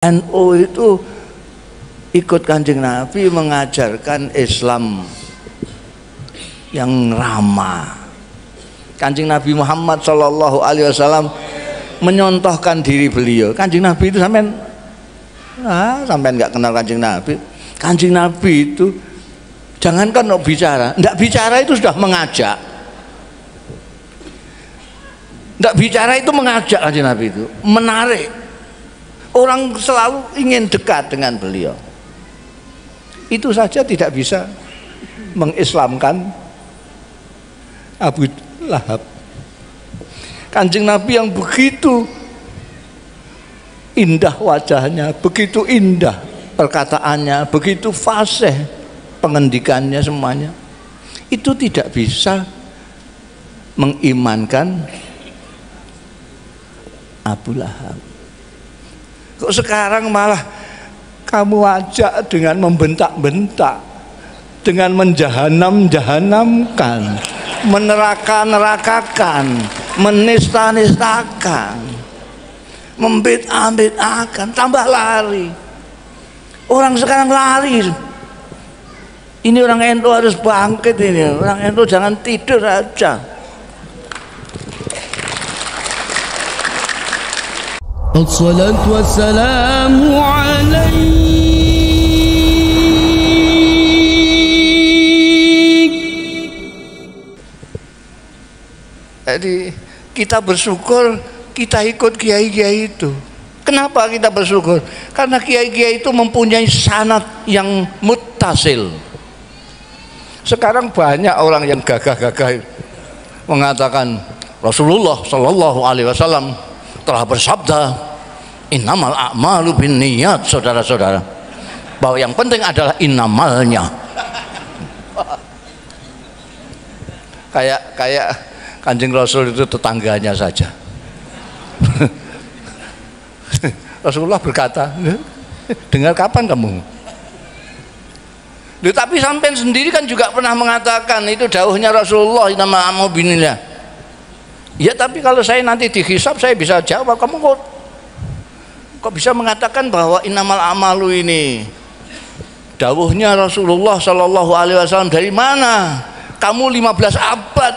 NU itu ikut Kanjeng Nabi mengajarkan Islam yang ramah. Kanjeng Nabi Muhammad Shallallahu Alaihi Wasallam menyontohkan diri beliau. Kanjeng Nabi itu sampean nggak kenal Kanjeng Nabi. Kanjeng Nabi itu jangankan mau bicara, nggak bicara itu sudah mengajak. Nggak bicara itu mengajak. Kanjeng Nabi itu menarik. Orang selalu ingin dekat dengan beliau. Itu saja tidak bisa mengislamkan Abu Lahab. Kanjeng Nabi yang begitu indah wajahnya, begitu indah perkataannya, begitu fasih pengendikannya semuanya, itu tidak bisa mengimankan Abu Lahab. Kok sekarang malah kamu ajak dengan membentak-bentak, dengan menjahanam-jahanamkan, meneraka-nerakakan, menista-nistakan, membid'ah-bid'ahkan, tambah lari. Orang sekarang lari. Ini orang NU harus bangkit ini. Orang NU jangan tidur aja. Assalatu wassalamu alaik. Jadi kita bersyukur kita ikut kiai-kiai itu. Kenapa kita bersyukur? Karena kiai-kiai itu mempunyai sanad yang muttasil. Sekarang banyak orang yang gagah-gagah mengatakan Rasulullah Shallallahu Alaihi Wasallam telah bersabda, innamal a'malu binniyat, saudara-saudara, bahwa yang penting adalah innamalnya. Kayak Kanjeng Rasul itu tetangganya saja. Rasulullah berkata, dengar kapan kamu? Loh, tapi sampean sendiri kan juga pernah mengatakan itu dawuhnya Rasulullah, innamal a'malu binniyat. Ya, tapi kalau saya nanti dihisab saya bisa jawab. Kamu kok bisa mengatakan bahwa innamal amalu ini dawuhnya Rasulullah Shallallahu Alaihi Wasallam dari mana? Kamu 15 abad.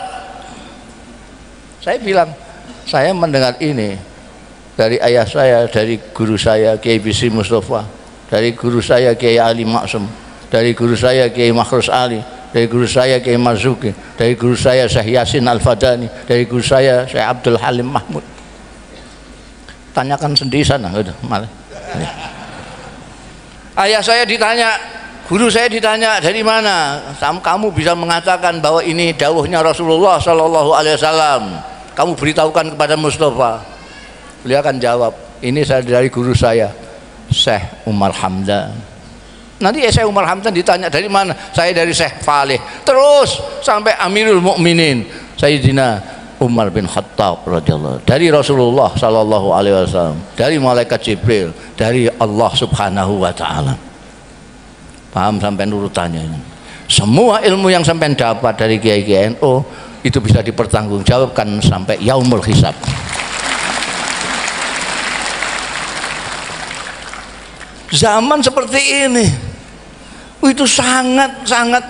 Saya bilang, saya mendengar ini dari ayah saya, dari guru saya Kiai Bisri Mustafa, dari guru saya Kiai Ali Maksum, dari guru saya Kiai Makhrus Ali, dari guru saya Kiai Marzuki, dari guru saya Syekh Yasin Al-Fadani, dari guru saya Syekh Abdul Halim Mahmud. Tanyakan sendiri sana, udah malah. Ayah saya ditanya, guru saya ditanya, dari mana kamu bisa mengatakan bahwa ini dawuhnya Rasulullah Shallallahu Alaihi Wasallam? Kamu beritahukan kepada Mustafa. Beliau akan jawab, ini saya dari guru saya Syekh Umar Hamdan. Nanti Syekh Umar Hamdan ditanya dari mana? Saya dari Syekh Faleh. Terus sampai Amirul Mukminin Sayyidina Umar bin Khattab radhiyallahu, dari Rasulullah sallallahu alaihi wasallam, dari malaikat Jibril, dari Allah Subhanahu wa taala. Paham sampai urutannya ini? Semua ilmu yang sampai dapat dari kiai-kiai NU itu bisa dipertanggungjawabkan sampai yaumul hisab. Zaman seperti ini itu sangat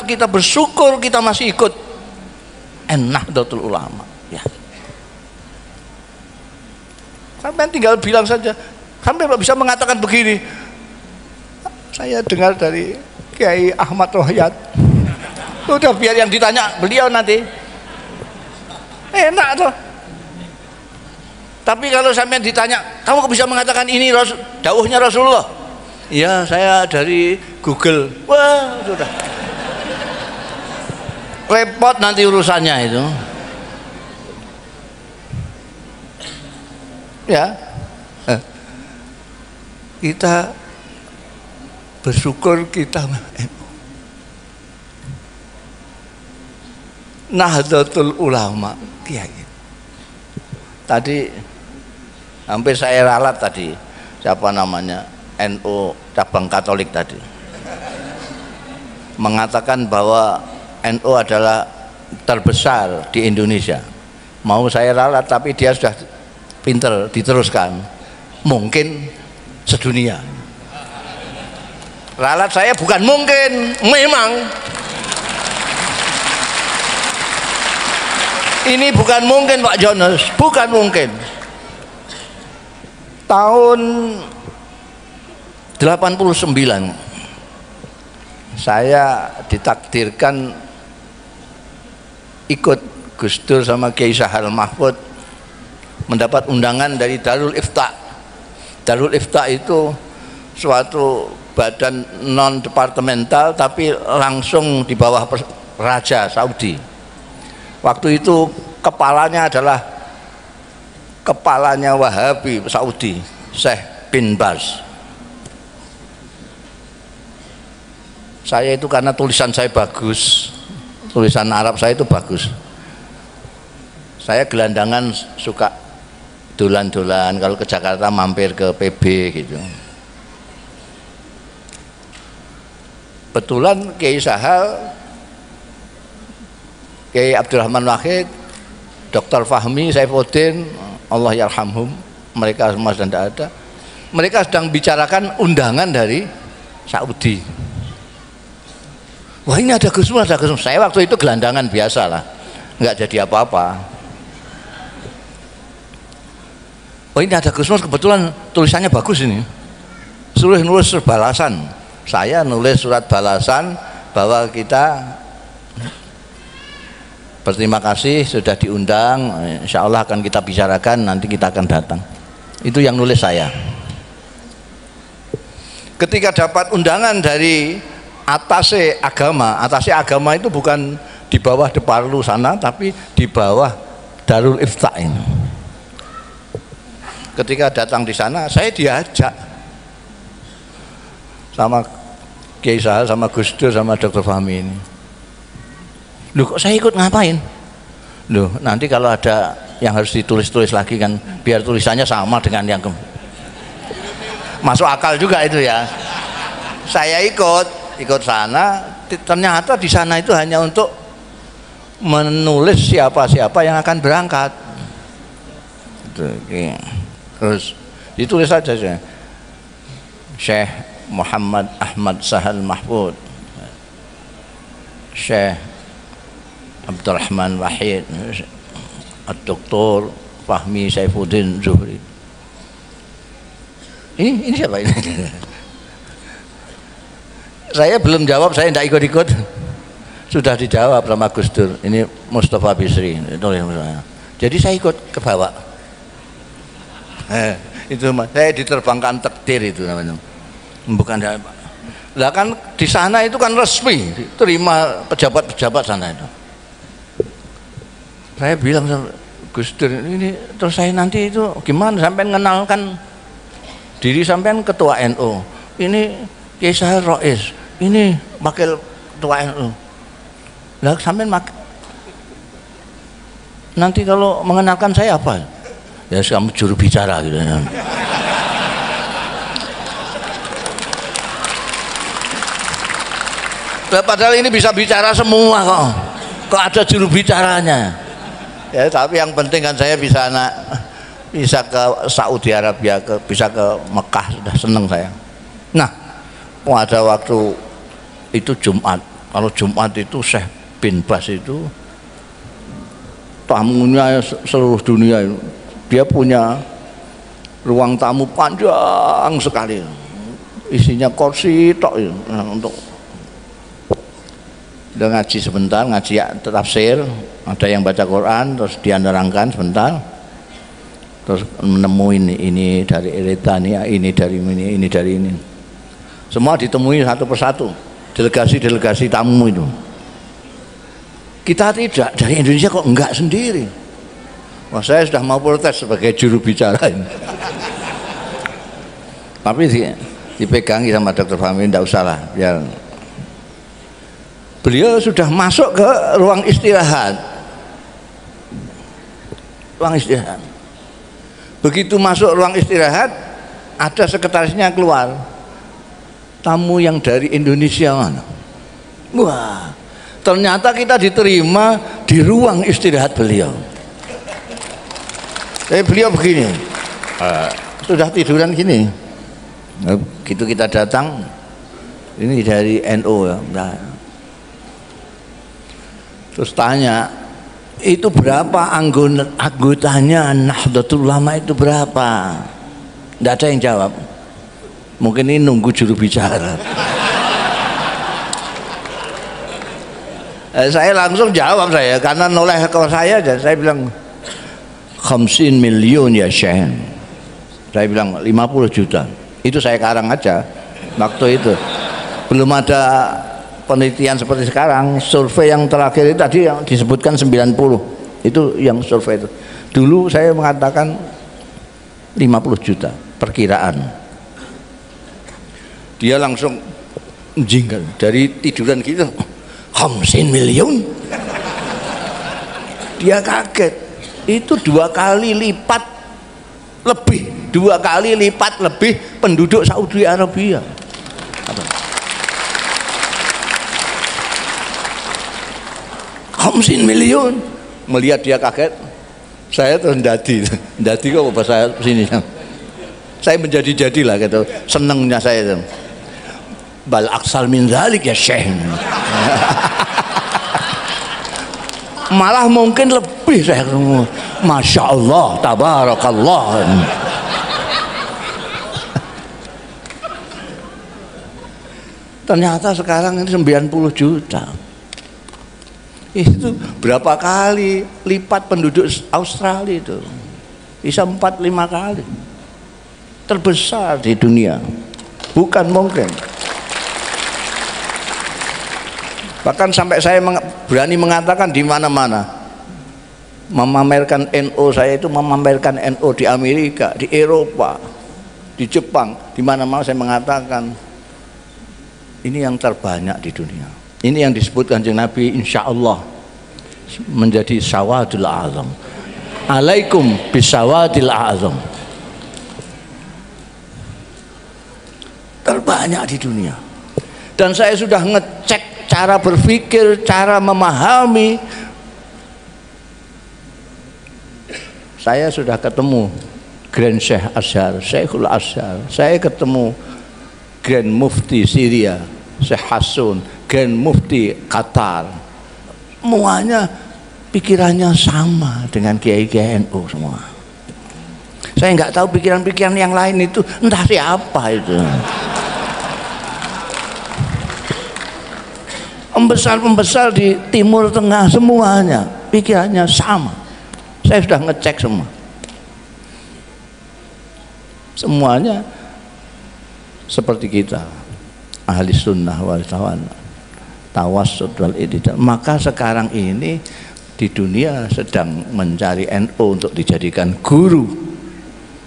kita bersyukur kita masih ikut Nahdlatul Ulama ya. Sampai tinggal bilang saja, sampai bisa mengatakan begini, saya dengar dari Kiai Ahmad Rohayat. Udah biar yang ditanya beliau nanti, enak tuh. Tapi kalau sampai ditanya, kamu bisa mengatakan ini dawuhnya Rasulullah? Ya, saya dari Google. Wah, sudah repot nanti urusannya itu. Ya, kita bersyukur kita Nahdlatul Ulama kiai. Tadi hampir saya ralat tadi, siapa namanya, NU cabang Katolik tadi mengatakan bahwa NU adalah terbesar di Indonesia. Mau saya ralat tapi dia sudah pinter diteruskan. Mungkin sedunia. Ralat saya bukan mungkin, memang. Ini bukan mungkin Pak Jonas, bukan mungkin. Tahun 89 saya ditakdirkan ikut Gus Dur sama Kiai Sahal Mahfud mendapat undangan dari Darul Ifta. Darul Ifta itu suatu badan non departemental tapi langsung di bawah Raja Saudi. Waktu itu kepalanya adalah kepalanya Wahabi Saudi, Syekh bin Baz. Saya itu karena tulisan saya bagus, tulisan Arab saya itu bagus. Saya gelandangan suka dolan-dolan, kalau ke Jakarta mampir ke PB gitu. Betulan Kiai Sahal, Kiai Abdurrahman Wahid, Dr. Fahmi, Saifuddin, Allah yarhamhum, mereka semua sedang tidak ada. Mereka sedang bicarakan undangan dari Saudi. Wah, ini ada Gus Mus, ada Gus Mus. Saya waktu itu gelandangan biasa lah, nggak jadi apa-apa. Oh, ini ada Gus Mus, kebetulan tulisannya bagus ini. Suruh nulis balasan. Saya nulis surat balasan bahwa kita berterima kasih sudah diundang, insya Allah akan kita bicarakan, nanti kita akan datang. Itu yang nulis saya. Ketika dapat undangan dari atase agama itu bukan di bawah Deparlu sana, tapi di bawah Darul Ifta ini. Ketika datang di sana, saya diajak sama Kiai Sahal, sama Gus Dur, sama Dr. Fahmi ini. Loh, kok saya ikut ngapain? Loh, nanti kalau ada yang harus ditulis-tulis lagi kan, biar tulisannya sama dengan yang masuk akal juga itu ya. Saya ikut sana, ternyata di sana itu hanya untuk menulis siapa-siapa yang akan berangkat. Terus ditulis saja Syekh Muhammad Ahmad Sahal Mahfud, Syekh Abdurrahman Wahid, Dr. Fahmi Saifuddin Zuhri. Ini siapa ini? Saya belum jawab, saya tidak ikut-ikut. Sudah dijawab sama Gus Dur. Ini Mustafa Bisri. Jadi saya ikut ke bawah. Itu saya diterbangkan takdir itu namanya. Bukan lah kan di sana itu kan resmi, terima pejabat-pejabat sana itu. Saya bilang sama Gus Dur ini, terus saya nanti itu gimana sampai mengenalkan diri sampean ketua NU. Ini Kiai Sahal Rois. Ini wakil ketua NU. Lah sampean nanti kalau mengenalkan saya apa? Ya kamu juru bicara gitu. Padahal ini bisa bicara semua kok. Kok ada juru bicaranya? Ya tapi yang penting kan saya bisa ke Saudi Arabia, bisa ke Mekah, sudah seneng saya. Nah, pada waktu itu Jumat, kalau Jumat itu Syekh bin Baz itu tamunya seluruh dunia itu. Dia punya ruang tamu panjang sekali, isinya kursi tok itu. Nah, untuk udah ngaji sebentar, ngaji tafsir, ada yang baca Quran, terus dia nerangkan sebentar, terus menemuin ini dari Eritania, ini dari ini. Semua ditemui satu persatu, delegasi-delegasi tamu itu. Kita tidak, dari Indonesia kok enggak sendiri. Wah, saya sudah mau protes sebagai juru bicara ini. Tapi dipegangi sama Dr. Fahmi, enggak usah lah, biar. Beliau sudah masuk ke ruang istirahat. Ruang istirahat. Begitu masuk ruang istirahat, ada sekretarisnya keluar. Tamu yang dari Indonesia mana? Wah, ternyata kita diterima di ruang istirahat beliau. Beliau begini, sudah tiduran gini, Gitu kita datang, ini dari NU ya. Nah, terus tanya, itu berapa anggotanya Nahdlatul Ulama itu berapa? Tidak ada yang jawab. Mungkin ini nunggu juru bicara. Saya langsung jawab saya, karena noleh ke saya aja. Saya bilang 50 million ya Syekh. Saya bilang 50 juta. Itu saya karang aja waktu itu. Belum ada penelitian seperti sekarang. Survei yang terakhir itu tadi yang disebutkan 90. Itu yang survei itu. Dulu saya mengatakan 50 juta perkiraan. Dia langsung jinggal dari tiduran gitu. 50 million. Dia kaget. Itu 2 kali lipat lebih, 2 kali lipat lebih penduduk Saudi Arabia. 50 million. Melihat dia kaget, saya terus ndadi kok bahasa sini. Saya menjadi-jadilah gitu, senengnya saya itu. Bal aksal min zalik ya Syekh. Malah mungkin lebih saya ketemu. Masya Allah, tabarakallah. Ternyata sekarang ini 90 juta. Itu berapa kali lipat penduduk Australia itu? Bisa 4-5 kali. Terbesar di dunia. Bukan mungkin. Bahkan sampai saya berani mengatakan di mana-mana. Memamerkan NU, saya itu memamerkan NU di Amerika, di Eropa, di Jepang, di mana-mana saya mengatakan ini yang terbanyak di dunia. Ini yang disebut Kanjeng Nabi, insya Allah menjadi sawadul azam. Alaikum bisawadil azam. Terbanyak di dunia. Dan saya sudah ngecek cara berpikir, cara memahami. Saya sudah ketemu Grand Syekh Azhar, Syekhul Azhar. Saya ketemu Grand Mufti Syria, Syekh Hasun, Grand Mufti Qatar. Semuanya pikirannya sama dengan kiai-kiai NU semua. Saya nggak tahu pikiran-pikiran yang lain itu entah siapa itu. Pembesar-pembesar di Timur Tengah semuanya pikirannya sama. Saya sudah ngecek semua. Semuanya seperti kita, ahli sunnah wal tawassut wal i'tidal. Maka sekarang ini di dunia sedang mencari NU untuk dijadikan guru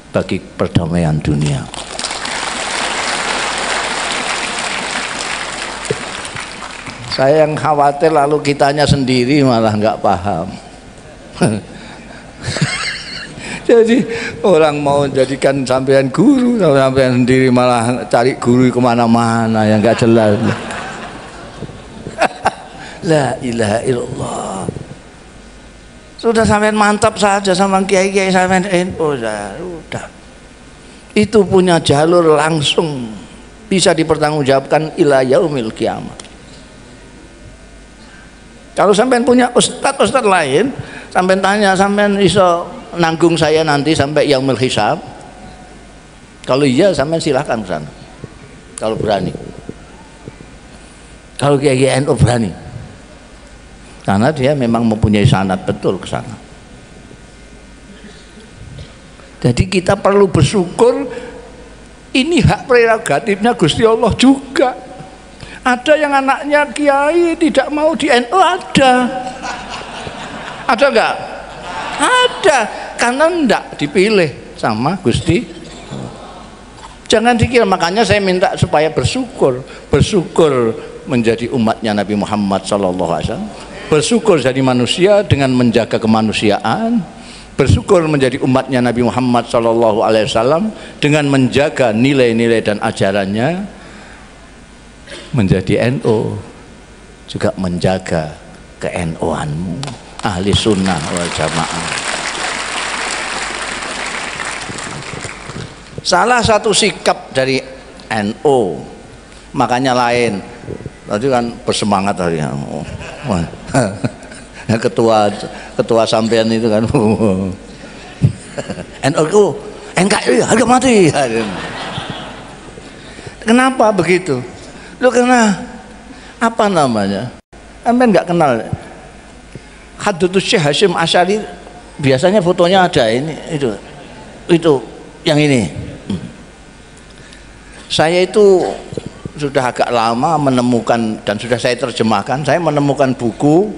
bagi perdamaian dunia. Saya yang khawatir lalu kitanya sendiri malah nggak paham. Jadi orang mau jadikan sampean guru, sampean sendiri malah cari guru kemana-mana yang nggak jelas. La ilaha illallah. Sudah sampean mantap saja sama kiai-kiai sampean NU, sudah. Itu punya jalur langsung bisa dipertanggungjawabkan ila yaumil kiamat. Kalau sampean punya ustadz lain, sampean tanya, sampean iso nanggung saya nanti sampai yaumil hisab? Kalau iya, sampean silahkan ke sana. Kalau berani. Kalau kiai NU berani. Karena dia memang mempunyai sanad betul ke sana. Jadi kita perlu bersyukur, ini hak prerogatifnya Gusti Allah juga. Ada yang anaknya kiai tidak mau di NU, ada enggak? Ada, karena enggak dipilih sama Gusti. Jangan dikira, makanya saya minta supaya bersyukur menjadi umatnya Nabi Muhammad SAW, bersyukur jadi manusia dengan menjaga kemanusiaan, bersyukur menjadi umatnya Nabi Muhammad SAW dengan menjaga nilai-nilai dan ajarannya. Menjadi NU juga menjaga ke-NU-anmu, ahli sunnah wal jamaah. Salah satu sikap dari NO, makanya lain. Tadi kan bersemangat tadi. Oh. ketua sampean itu kan. NO itu NKRI harga mati. Kenapa begitu? Lu karena apa namanya? Sampean nggak kenal Hadratus Syekh Hasyim Asy'ari, biasanya fotonya ada ini, itu yang ini. Saya itu sudah agak lama menemukan dan sudah saya terjemahkan. Saya menemukan buku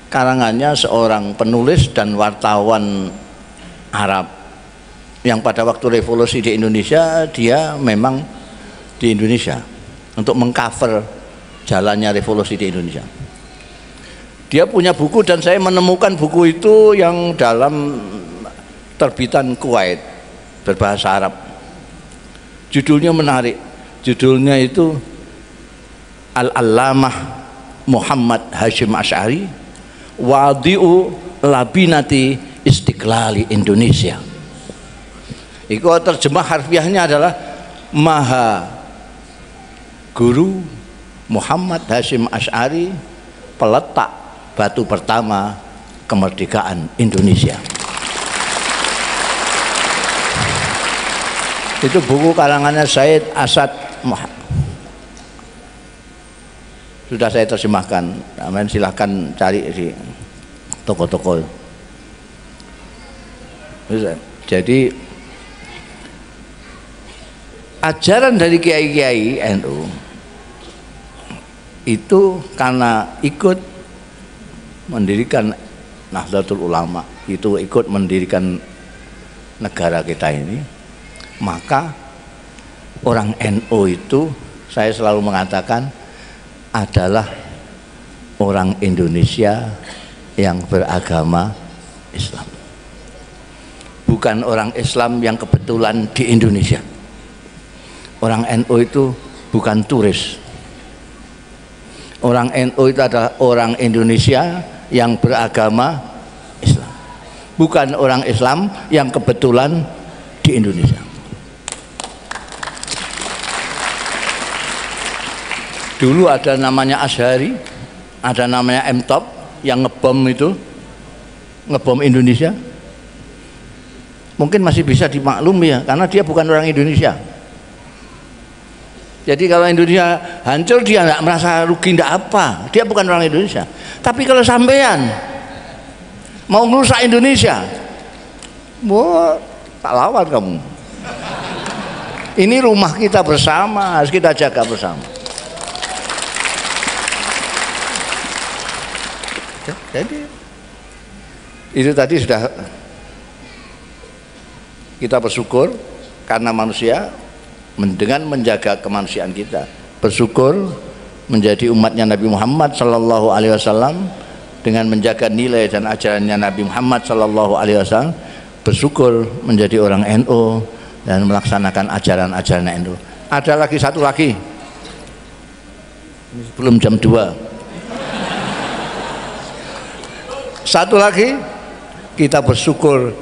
karangannya seorang penulis dan wartawan Arab yang pada waktu revolusi di Indonesia dia memang di Indonesia untuk mengcover jalannya revolusi di Indonesia. Dia punya buku dan saya menemukan buku itu yang dalam terbitan Kuwait berbahasa Arab. Judulnya menarik. Judulnya itu Al-Allamah Muhammad Hasyim Asy'ari Wadi'u Labinati Istiqlali Indonesia. Itu terjemah harfiahnya adalah Maha Guru Muhammad Hasyim Asy'ari, peletak batu pertama kemerdekaan Indonesia. Itu buku karangannya Said Asad. Sudah saya terjemahkan. Silahkan cari di toko-toko. Jadi ajaran dari kiai-kiai NU itu karena ikut mendirikan Nahdlatul Ulama, itu ikut mendirikan negara kita ini, maka orang NU itu saya selalu mengatakan adalah orang Indonesia yang beragama Islam, bukan orang Islam yang kebetulan di Indonesia. Orang NU itu bukan turis. Orang NU itu adalah orang Indonesia yang beragama Islam, bukan orang Islam yang kebetulan di Indonesia. Dulu ada namanya Azhari, ada namanya M-Top yang ngebom itu, ngebom Indonesia. Mungkin masih bisa dimaklumi ya, karena dia bukan orang Indonesia. Jadi kalau Indonesia hancur dia nggak merasa rugi, nggak apa, dia bukan orang Indonesia. Tapi kalau sampean mau merusak Indonesia, wah, tak lawan kamu. Ini rumah kita bersama, harus kita jaga bersama. Jadi itu tadi sudah kita bersyukur karena manusia dengan menjaga kemanusiaan kita, bersyukur menjadi umatnya Nabi Muhammad Sallallahu Alaihi Wasallam dengan menjaga nilai dan ajarannya Nabi Muhammad Sallallahu Alaihi Wasallam, bersyukur menjadi orang NU dan melaksanakan ajaran-ajaran NU. Ada lagi satu lagi, belum jam 2. Satu lagi, kita bersyukur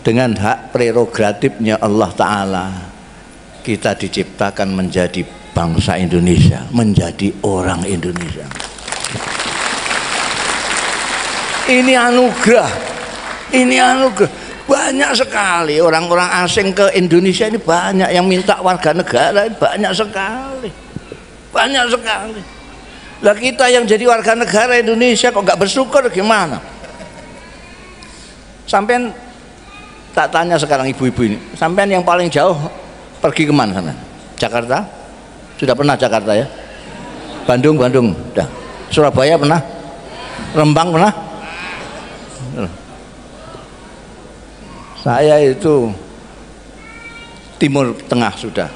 dengan hak prerogatifnya Allah Ta'ala, kita diciptakan menjadi bangsa Indonesia, menjadi orang Indonesia. Ini anugerah, ini anugerah. Banyak sekali orang-orang asing ke Indonesia ini, banyak yang minta warga negara, banyak sekali, banyak sekali. Lah kita yang jadi warga negara Indonesia kok nggak bersyukur gimana? Sampean tak tanya sekarang ibu-ibu ini, sampean yang paling jauh pergi kemana sampean? Jakarta? Sudah pernah Jakarta ya? Bandung, udah. Surabaya pernah? Rembang pernah? Saya itu Timur Tengah sudah,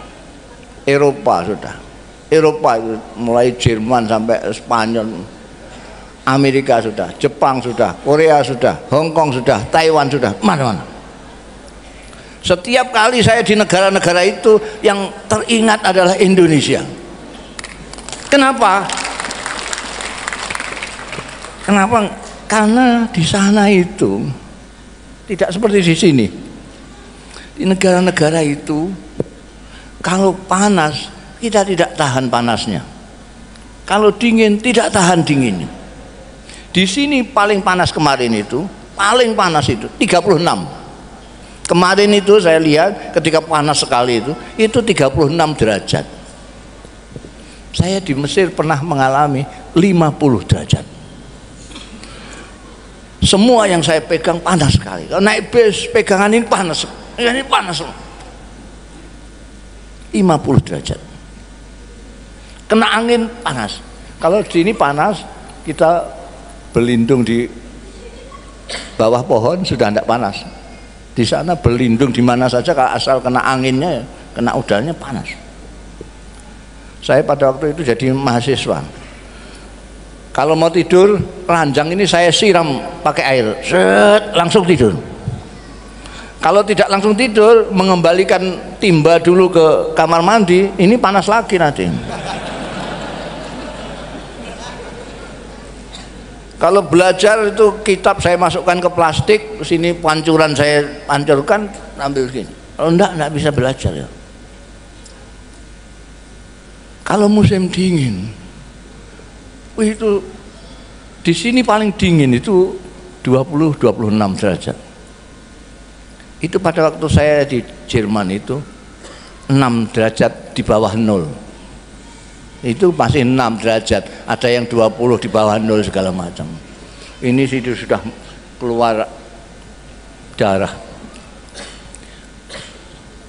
Eropa sudah. Eropa itu mulai Jerman sampai Spanyol, Amerika sudah, Jepang sudah, Korea sudah, Hong Kong sudah, Taiwan sudah, mana-mana. Setiap kali saya di negara-negara itu yang teringat adalah Indonesia. Kenapa? Kenapa? Karena di sana itu tidak seperti di sini. Di negara-negara itu Kalau panas kita tidak tahan panasnya, kalau dingin tidak tahan dinginnya. Di sini paling panas kemarin itu, paling panas itu 36. Kemarin itu saya lihat ketika panas sekali itu 36 derajat. Saya di Mesir pernah mengalami 50 derajat. Semua yang saya pegang panas sekali. Kalau naik bis pegangan ini panas, ini panas. 50 derajat. Kena angin panas. Kalau di sini panas, kita berlindung di bawah pohon sudah tidak panas. Di sana berlindung di mana saja, kalau asal kena anginnya, kena udaranya panas. Saya pada waktu itu jadi mahasiswa. Kalau mau tidur, ranjang ini saya siram pakai air, set, langsung tidur. Kalau tidak langsung tidur, mengembalikan timba dulu ke kamar mandi, ini panas lagi nanti. Kalau belajar itu kitab saya masukkan ke plastik, sini pancuran saya hancurkan, ambil gini. Kalau enggak bisa belajar ya. Kalau musim dingin, itu di sini paling dingin itu 20-26 derajat. Itu pada waktu saya di Jerman itu 6 derajat di bawah 0. Itu masih 6 derajat, ada yang 20 di bawah 0 segala macam. Ini sudah keluar darah,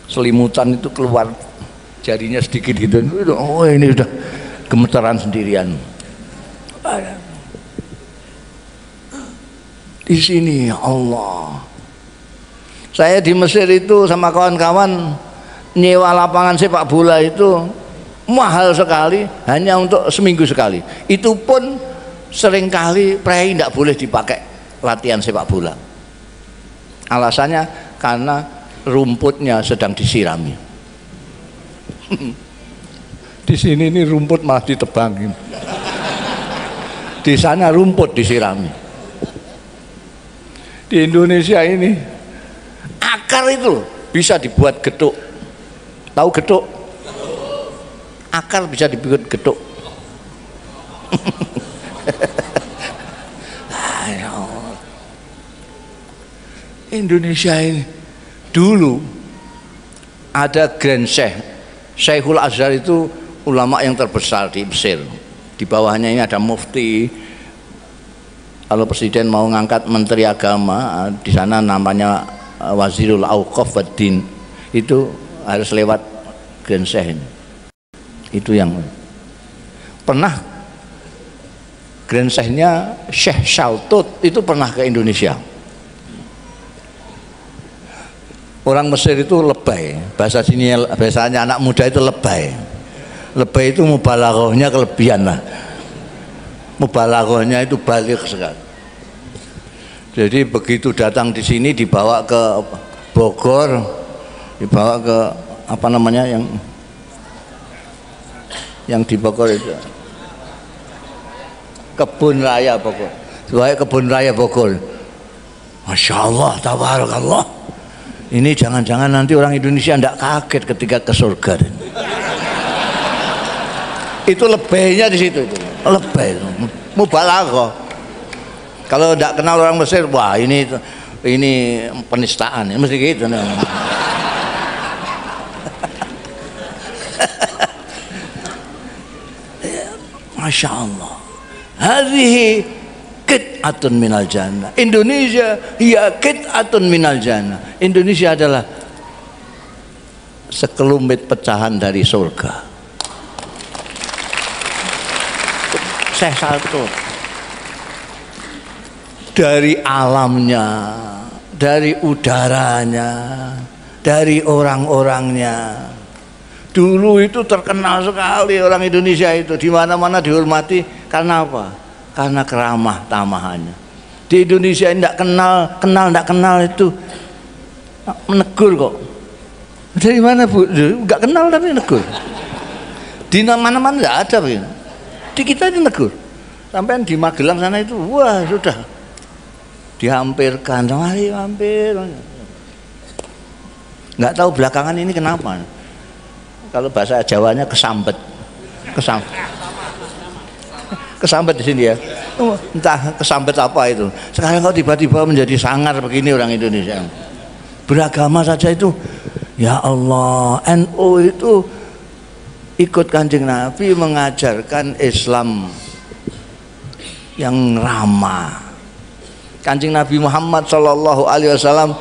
selimutan itu keluar, jarinya sedikit gitu. Oh ini sudah gemetaran sendirian. Di sini ya Allah, saya di Mesir itu sama kawan-kawan nyewa lapangan sepak bola itu mahal sekali, hanya untuk seminggu sekali. Itu pun seringkali prei tidak boleh dipakai latihan sepak bola. Alasannya karena rumputnya sedang disirami. Di sini ini rumput malah ditebangin. Di sana rumput disirami. Di Indonesia ini akar itu bisa dibuat getuk. Tahu getuk? Akar bisa dibuat getuk. Indonesia ini dulu ada Grand Syekh, Syekhul Azhar itu ulama yang terbesar di Mesir. Di bawahnya ini ada mufti. Kalau presiden mau ngangkat menteri agama, di sana namanya Wazirul Auqaf wad Din, itu harus lewat Grand Syekh ini. Itu yang pernah Grand Syekh-nya Syekh Shaltut itu pernah ke Indonesia. Orang Mesir itu lebay, bahasanya anak muda itu lebay. Lebay itu mubalaghahnya kelebihan lah. Mubalaghahnya itu balik sekali. Jadi begitu datang di sini dibawa ke Bogor, dibawa ke apa namanya yang di Bogor itu Kebun Raya Bogor. Dibawa Kebun Raya Bogor. Masya Allah, tabarakallah. Ini jangan-jangan nanti orang Indonesia tidak kaget ketika ke surga. Itu lebihnya di situ itu. Lebih, mubalaghah. Kalau tidak kenal orang Mesir, wah ini penistaan, mesti gitu. Masya Allah. Hadhihi qit'atun minal jannah. Indonesia hiya qit'atun minal jannah. Indonesia adalah sekelumit pecahan dari surga. Syekh Shaltut dari alamnya, dari udaranya, dari orang-orangnya. Dulu itu terkenal sekali orang Indonesia itu, di mana-mana dihormati karena apa? Karena keramah tamahannya. Di Indonesia tidak kenal itu menegur kok. Dari mana Bu? Enggak kenal tapi negur. Di mana-mana tidak ada Bu. Di kita ini negur. Sampai di Magelang sana itu, wah sudah dihampirkan, hampir. Nggak tahu belakangan ini kenapa. Kalau bahasa Jawanya kesambet. Kesambet di sini ya. Entah kesambet apa itu. Sekarang kok tiba-tiba menjadi sangar begini orang Indonesia. Beragama saja itu, ya Allah, NU itu ikut Kanjeng Nabi mengajarkan Islam yang ramah. Kanjeng Nabi Muhammad Shallallahu Alaihi Wasallam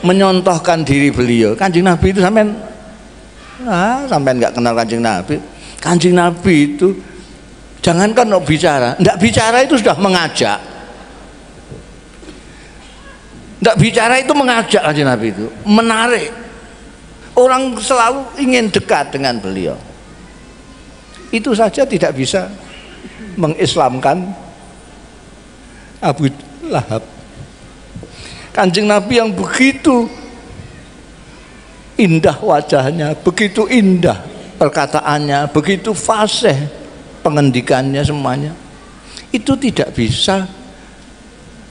menyontohkan diri beliau. Kanjeng Nabi itu sampean nggak kenal Kanjeng Nabi. Kanjeng Nabi itu jangankan mau bicara, nggak bicara itu sudah mengajak. Nggak bicara itu mengajak Kanjeng Nabi itu, menarik. Orang selalu ingin dekat dengan beliau. Itu saja tidak bisa mengislamkan Abu Lahab. Kanjeng Nabi yang begitu indah wajahnya, begitu indah perkataannya, begitu fasih pengendikannya semuanya, itu tidak bisa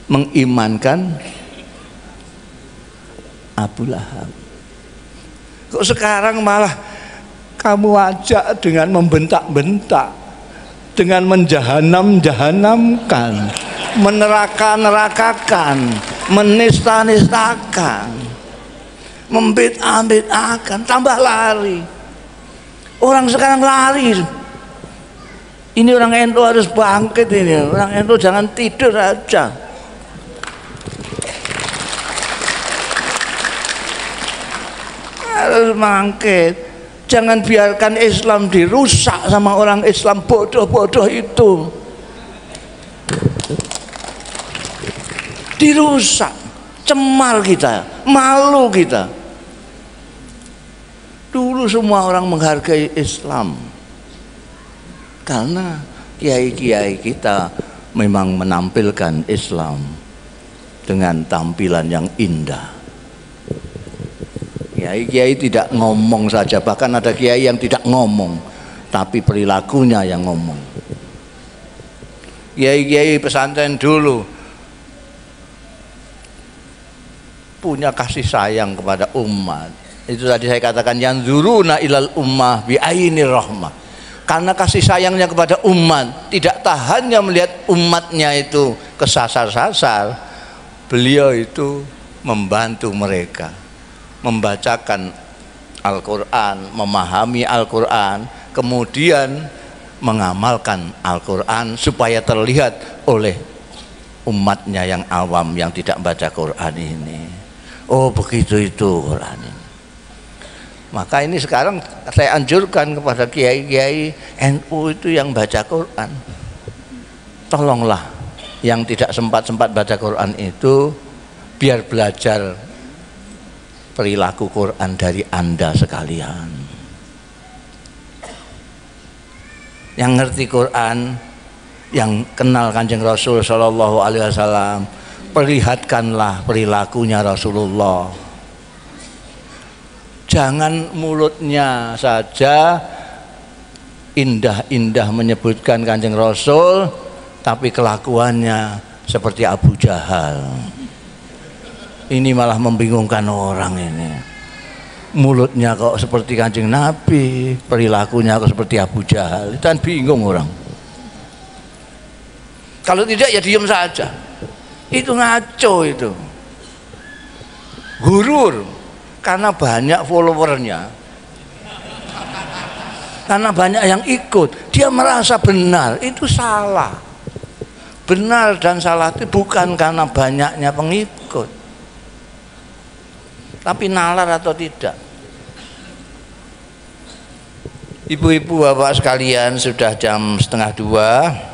mengimankan Abu Lahab. Kok sekarang malah kamu ajak dengan membentak-bentak, dengan menjahanam-jahanamkan, meneraka-nerakakan, menista-nistakan, membid'ah-bid'ahkan, tambah lari. Orang sekarang lari. Ini orang NU harus bangkit ini. Orang NU jangan tidur aja. Harus bangkit. Jangan biarkan Islam dirusak sama orang Islam bodoh-bodoh itu. Dirusak, cemar kita, malu kita. Dulu semua orang menghargai Islam karena kiai-kiai kita memang menampilkan Islam dengan tampilan yang indah. Kiai-kiai tidak ngomong saja, bahkan ada kiai yang tidak ngomong tapi perilakunya yang ngomong. Kiai-kiai pesantren dulu punya kasih sayang kepada umat. Itu tadi saya katakan yanzuruna ilal ummah bi ainir rahmah. Karena kasih sayangnya kepada umat, tidak tahannya melihat umatnya itu kesasar-sasar, beliau itu membantu mereka membacakan Al-Quran, memahami Al-Quran, kemudian mengamalkan Al-Quran supaya terlihat oleh umatnya yang awam yang tidak baca Quran ini. Oh begitu itu Quran ini. Maka ini sekarang saya anjurkan kepada kiai-kiai NU itu yang baca Quran, tolonglah yang tidak sempat baca Quran itu biar belajar perilaku Quran dari Anda sekalian. Yang ngerti Quran, yang kenal Kanjeng Rasul Shallallahu Alaihi Wasallam, perlihatkanlah perilakunya Rasulullah. Jangan mulutnya saja indah-indah menyebutkan Kanjeng Rasul, tapi kelakuannya seperti Abu Jahal. Ini malah membingungkan orang ini. Mulutnya kok seperti Kanjeng Nabi, perilakunya kok seperti Abu Jahal. Itu kan bingung orang. Kalau tidak ya diam saja. Itu ngaco itu. Gurur karena banyak followernya. Karena banyak yang ikut, dia merasa benar. Itu salah. Benar dan salah itu bukan karena banyaknya pengikut, tapi nalar atau tidak. Ibu-ibu, bapak sekalian, sudah jam 1:30.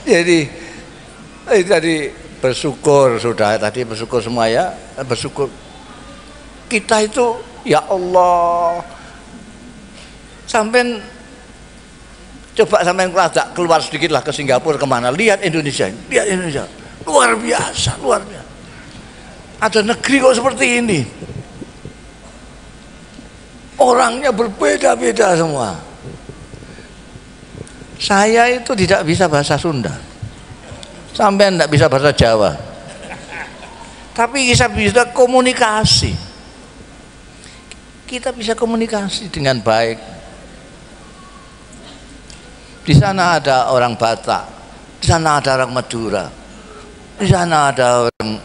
Jadi tadi bersyukur, sudah tadi bersyukur semua ya, bersyukur. Kita itu ya Allah, sampai coba sampai keluar sedikit lah ke Singapura kemana, lihat Indonesia, lihat Indonesia. Luar biasa, luar biasa. Ada negeri kok seperti ini. Orangnya berbeda-beda semua. Saya itu tidak bisa bahasa Sunda, sampai tidak bisa bahasa Jawa, tapi bisa komunikasi. kita bisa komunikasi dengan baik. Di sana ada orang Batak, di sana ada orang Madura, di sana ada orang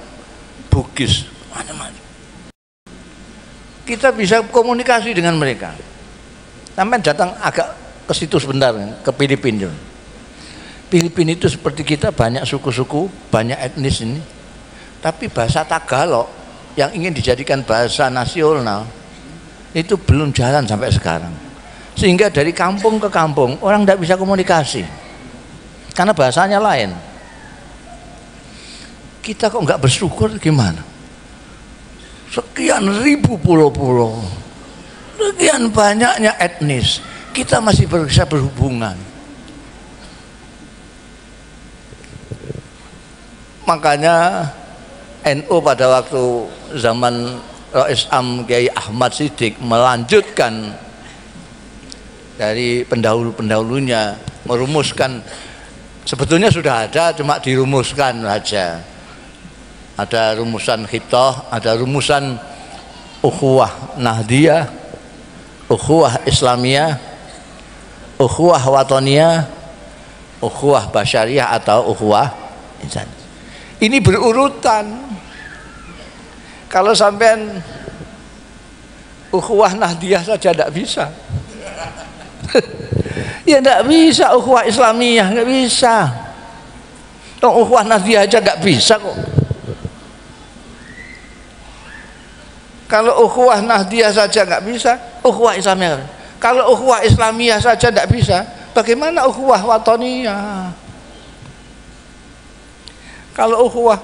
Bugis, macam-macam. Kita bisa komunikasi dengan mereka. Sampai datang agak ke situ sebentar, ke Filipina. Filipina itu seperti kita, banyak suku-suku, banyak etnis ini. Tapi bahasa Tagalog yang ingin dijadikan bahasa nasional itu belum jalan sampai sekarang. Sehingga dari kampung ke kampung orang tidak bisa komunikasi karena bahasanya lain. Kita kok nggak bersyukur gimana? Sekian ribu pulau-pulau, sekian banyaknya etnis, kita masih bisa berhubungan. Makanya NU pada waktu zaman Rais Am Kiai Ahmad Siddiq melanjutkan dari pendahulu-pendahulunya, merumuskan, sebetulnya sudah ada cuma dirumuskan saja. Ada rumusan Khitoh, ada rumusan ukhuwah Nahdiyah, ukhuwah Islamiyah, ukhuwah Watoniyah, ukhuwah Basyariyah atau ukhuwah Insan. Ini berurutan. Kalau sampean ukhuwah Nahdiyah saja tidak bisa. Ya tidak bisa ukhuwah Islamiyah, nggak bisa. Tong ukhuwah Nahdiyah aja nggak bisa kok. Kalau ukhuwah Nahdiyah saja nggak bisa, ukhuwah Islamiyah. Kalau ukhuwah Islamiyah saja tidak bisa, bagaimana ukhuwah Watoniyah? Kalau ukhuwah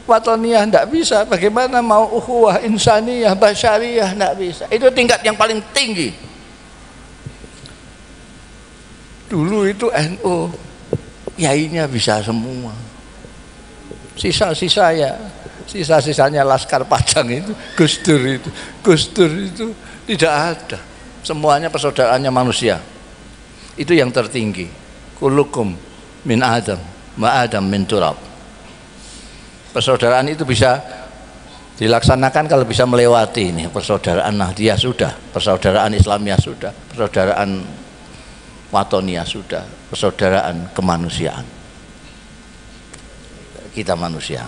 Watoniyah tidak bisa, bagaimana mau ukhuwah Insaniyah, Basyariyah? Tidak bisa. Itu tingkat yang paling tinggi. Dulu itu NU yainya bisa semua. Sisa-sisanya Laskar Padang itu, Gus Dur itu tidak ada. Semuanya persaudaraannya manusia. Itu yang tertinggi. Kullukum min Adam, ma Adam min turab. Persaudaraan itu bisa dilaksanakan kalau bisa melewati ini. Persaudaraan Nahdiyah sudah, persaudaraan Islamiyah sudah, persaudaraan Watoniyah sudah, persaudaraan kemanusiaan. Kita manusia.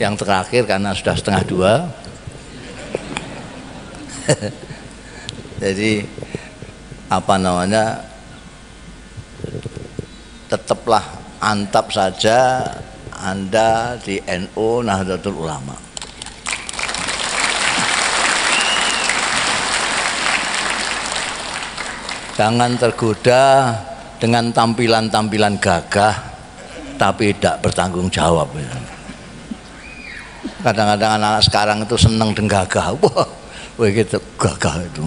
Yang terakhir karena sudah 1:30. Jadi apa namanya? Tetaplah antap saja Anda di NU Nahdlatul Ulama. Jangan tergoda dengan tampilan-tampilan gagah tapi tidak bertanggung jawab. Kadang-kadang anak sekarang itu senang dengan gagah. Wah, begitu gagah itu.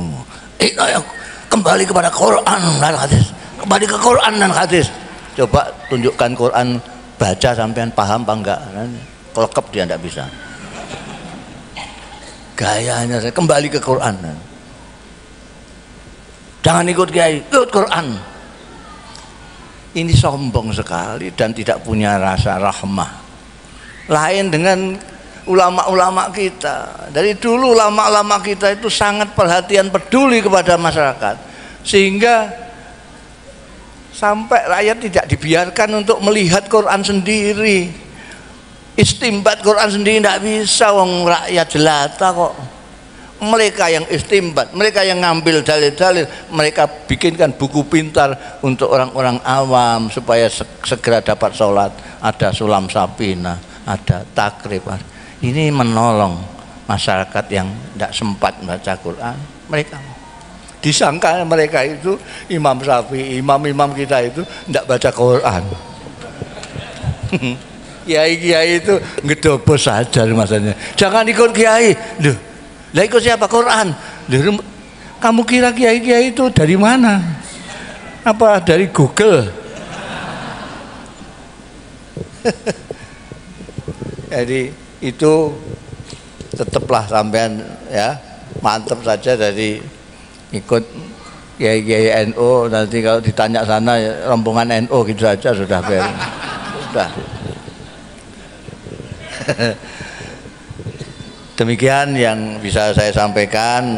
Kembali kepada Quran dan hadis. Kembali ke Quran dan hadis. Coba tunjukkan Quran, baca sampean paham apa enggak? Kelekep dia tidak bisa. Gayanya saya kembali ke Quran. Jangan ikut kiai, ikut Quran. Ini sombong sekali dan tidak punya rasa rahmah. Lain dengan ulama-ulama kita. Dari dulu ulama-ulama kita itu sangat perhatian, peduli kepada masyarakat. Sehingga sampai rakyat tidak dibiarkan untuk melihat Quran sendiri. Istimbat Quran sendiri tidak bisa, wong rakyat jelata kok. Mereka yang istimbat, mereka yang ngambil dalil-dalil, mereka bikinkan buku pintar untuk orang-orang awam supaya segera dapat sholat. Ada sulam sapina, ada takrib. Ini menolong masyarakat yang tidak sempat baca Quran. Mereka disangka mereka itu Imam Syafi'i, imam-imam kita itu tidak baca Quran. Kiai-kiai itu ngedobos saja masanya. Jangan ikut kiai. Loh, lah ikut siapa? Quran. Loh, kamu kira kiai-kiai itu dari mana? Apa dari Google? Jadi itu tetaplah sampean ya, mantap saja dari ikut kiai-kiai NU. Nanti kalau ditanya sana ya, rombongan NU gitu saja sudah beres. Sudah. Demikian yang bisa saya sampaikan,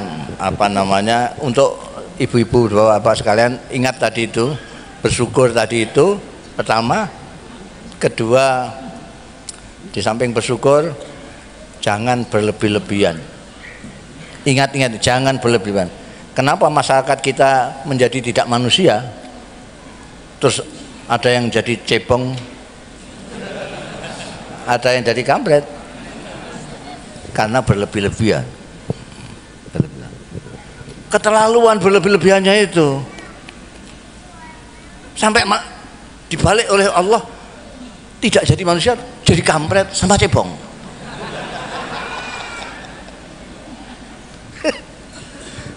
untuk ibu-ibu bapak sekalian, ingat tadi itu, bersyukur tadi itu pertama. Kedua, di samping bersyukur jangan berlebih-lebihan. Ingat-ingat, jangan berlebihan. Kenapa masyarakat kita menjadi tidak manusia? Terus ada yang jadi cebong, ada yang jadi kampret, karena berlebih-lebihan. Keterlaluan berlebih-lebihannya itu sampai dibalik oleh Allah, tidak jadi manusia, jadi kampret sama cebong.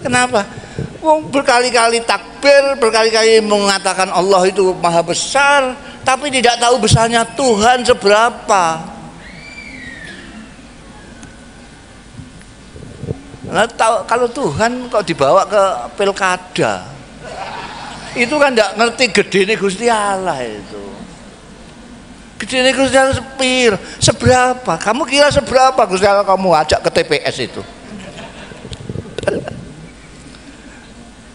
Kenapa? Wong berkali-kali takbir, berkali-kali mengatakan Allah itu maha besar, tapi tidak tahu besarnya Tuhan seberapa. Nah, kalau Tuhan kok dibawa ke pilkada, itu kan tidak ngerti gedene Gusti Allah itu. Gedene Gusti Allah seberapa? Kamu kira seberapa Gusti Allah kamu ajak ke TPS itu?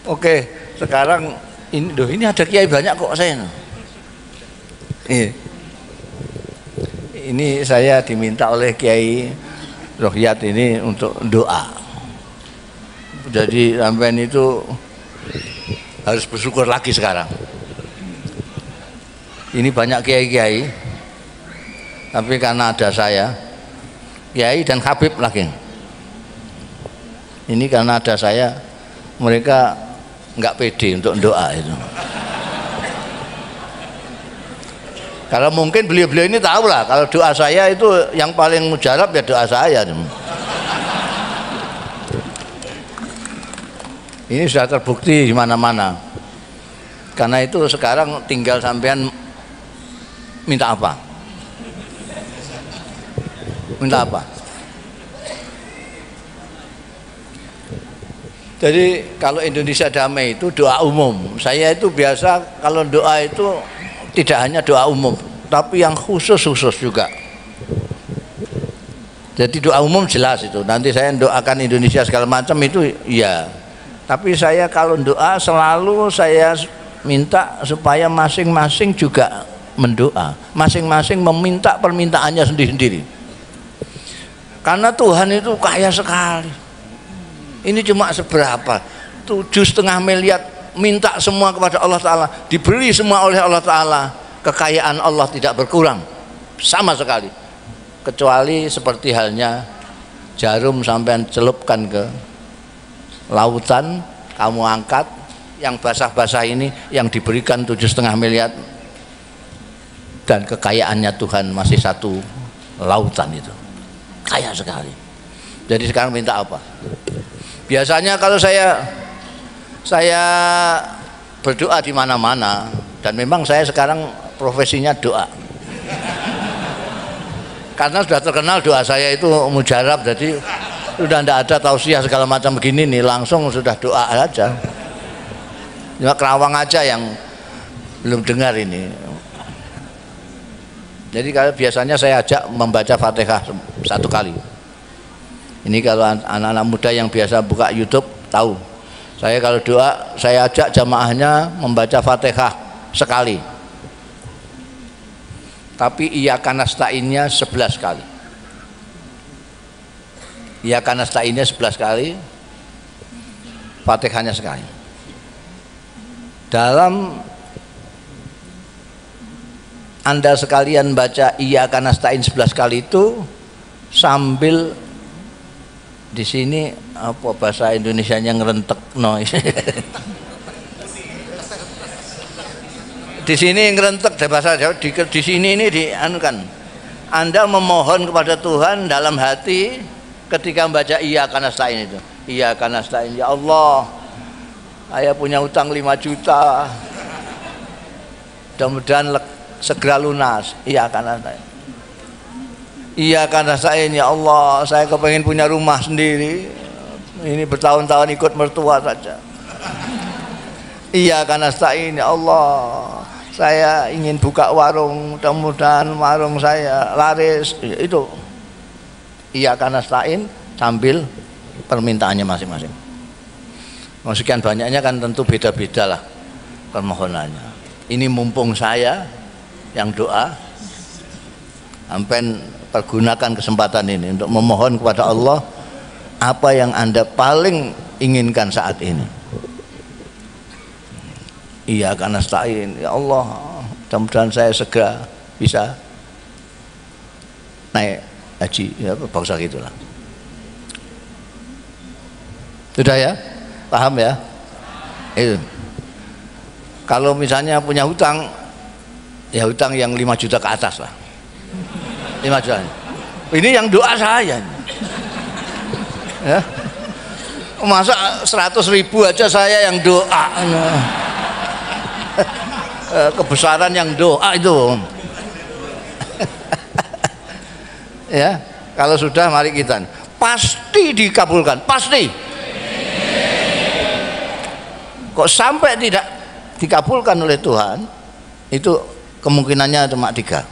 Oke, sekarang ini ada kiai banyak kok saya. Ini saya diminta oleh Kiai Rohiyat ini untuk doa. Jadi sampean itu harus bersyukur lagi sekarang. Ini banyak kiai-kiai, tapi karena ada saya, Kiai dan Habib lagi. Ini karena ada saya, mereka nggak pede untuk doa itu. Kalau mungkin beliau-beliau ini tahu lah, kalau doa saya itu yang paling mujarab ya doa saya. Ini sudah terbukti di mana-mana. Karena itu sekarang tinggal sampean minta apa? Minta apa? Jadi kalau Indonesia damai itu doa umum. Saya itu biasa kalau doa itu tidak hanya doa umum, tapi yang khusus juga. Jadi doa umum jelas itu. Nanti saya doakan Indonesia segala macam itu ya. Tapi saya kalau doa selalu saya minta supaya masing-masing juga mendoa, masing-masing meminta permintaannya sendiri-sendiri. Karena Tuhan itu kaya sekali. Ini cuma seberapa? 7,5 miliar minta semua kepada Allah Ta'ala, diberi semua oleh Allah Ta'ala. Kekayaan Allah tidak berkurang sama sekali, kecuali seperti halnya jarum sampean celupkan ke lautan, kamu angkat, yang basah-basah ini yang diberikan 7,5 miliar, dan kekayaannya Tuhan masih satu lautan itu, kaya sekali. Jadi sekarang minta apa? Biasanya kalau saya berdoa di mana-mana, dan memang saya sekarang profesinya doa. Karena sudah terkenal doa saya itu mujarab, jadi sudah tidak ada tausiah segala macam begini nih, langsung sudah doa aja. Cuma Kerawang aja yang belum dengar ini. Jadi kalau biasanya saya ajak membaca Fatihah satu kali. Ini kalau anak-anak muda yang biasa buka YouTube tahu. Saya kalau doa, saya ajak jamaahnya membaca Fatihah sekali. Tapi Iyyaka nasta'innya 11 kali. Iyyaka nasta'innya 11 kali, Fatihahnya sekali. Dalam Anda sekalian baca Iyyaka nasta'in 11 kali itu sambil di sini apa bahasa Indonesianya ngerentek noise. Di sini ngerentek bahasa Jawa, di sini ini dianukan. Anda memohon kepada Tuhan dalam hati ketika membaca Iyyaka nasta'in itu. Iyyaka nasta'in, ya Allah, saya punya utang 5 juta. Mudah-mudahan segera lunas. Iyyaka nasta'in. Iyyaka nasta'in, ya Allah, saya kepengen punya rumah sendiri. Ini bertahun-tahun ikut mertua saja. Iyyaka nasta'in, ya Allah, saya ingin buka warung, mudah-mudahan warung saya laris. Itu iyyaka nasta'in sambil permintaannya masing-masing. Sekian banyaknya kan tentu beda-beda lah permohonannya. Ini mumpung saya yang doa, sampai pergunakan kesempatan ini untuk memohon kepada Allah apa yang Anda paling inginkan saat ini. Iyyaka nasta'in, ya Allah, mudah-mudahan saya segera bisa naik haji, ya bangsa gitulah. Sudah ya? Paham ya? Itu. Kalau misalnya punya hutang, ya hutang yang 5 juta ke atas lah. 5 juta. Ini yang doa saya. Ya. Masa 100.000 aja saya yang doa. Kebesaran yang doa itu. Ya, kalau sudah mari kita. Pasti dikabulkan, pasti. Kok sampai tidak dikabulkan oleh Tuhan, itu kemungkinannya cuma 3.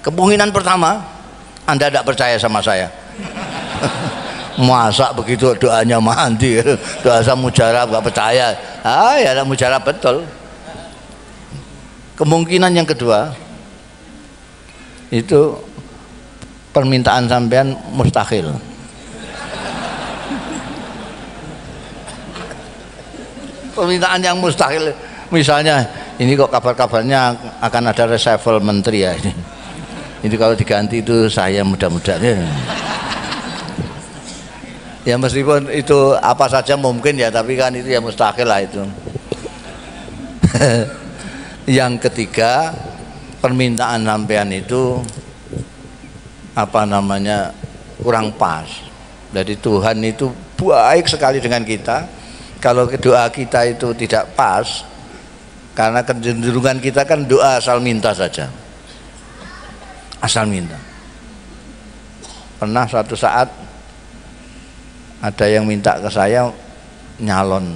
Kemungkinan pertama, Anda tidak percaya sama saya. Masa begitu doanya mandi, doa saya mujarab gak percaya. Ya ada mujarab betul. Kemungkinan yang kedua, itu permintaan sampean mustahil. Permintaan yang mustahil, misalnya ini kok kabar-kabarnya akan ada reshuffle menteri ya ini kalau diganti itu saya mudah-mudahan ya meskipun itu apa saja mungkin ya, tapi kan itu ya mustahil lah itu. Yang ketiga, permintaan sampean itu apa namanya kurang pas. Jadi Tuhan itu baik sekali dengan kita. Kalau doa kita itu tidak pas, karena kecenderungan kita kan doa asal minta saja, asal minta. Pernah suatu saat ada yang minta ke saya nyalon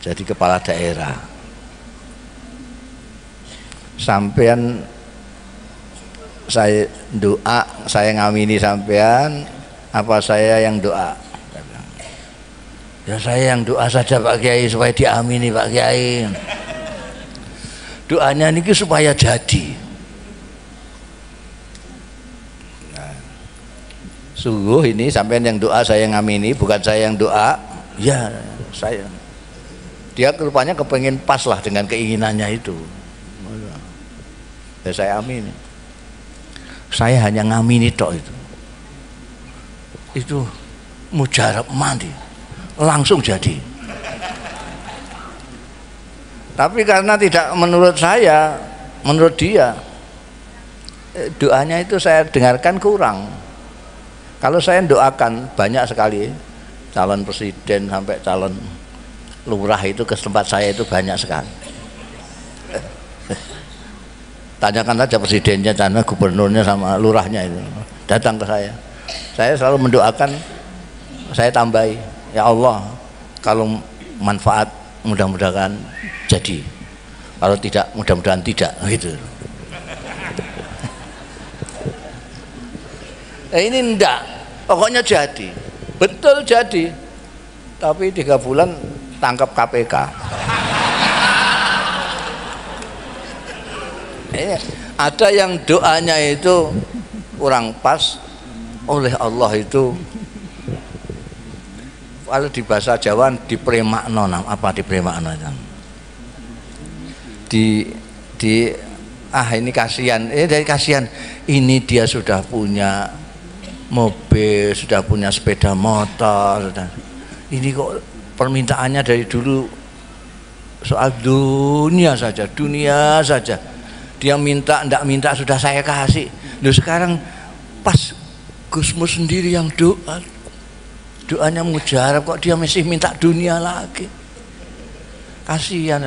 jadi kepala daerah. Sampean saya doa, saya ngamini sampean, apa saya yang doa? Ya saya yang doa saja Pak Kiai supaya diamini Pak Kiai. Doanya ini supaya jadi. Nah, sungguh ini sampean yang doa, saya yang ngamini, bukan saya yang doa. Ya saya. Dia rupanya kepengen pas lah dengan keinginannya itu. Ya saya amini. Saya hanya ngamini tok itu. Itu mujarab mandi. Langsung jadi. Tapi karena tidak menurut saya, menurut dia, doanya itu saya dengarkan kurang. Kalau saya doakan banyak sekali, calon presiden sampai calon lurah itu ke tempat saya itu banyak sekali. Tanyakan saja presidennya, karena gubernurnya sama lurahnya itu datang ke saya. Saya selalu mendoakan, saya tambahi. Ya Allah, kalau manfaat mudah-mudahan jadi, kalau tidak mudah-mudahan tidak, gitu. Ini enggak, pokoknya jadi, betul jadi, tapi 3 bulan tangkap KPK. Ada yang doanya itu kurang pas, oleh Allah itu kalau di bahasa Jawa dipremakno, apa dipremakno itu? Ini kasihan, dari kasihan ini dia sudah punya mobil, sudah punya sepeda motor, ini kok permintaannya dari dulu soal dunia saja, dia minta, ndak minta sudah saya kasih. Loh sekarang pas Gusmus sendiri yang doanya mujarab, kok dia masih minta dunia lagi. Kasihan.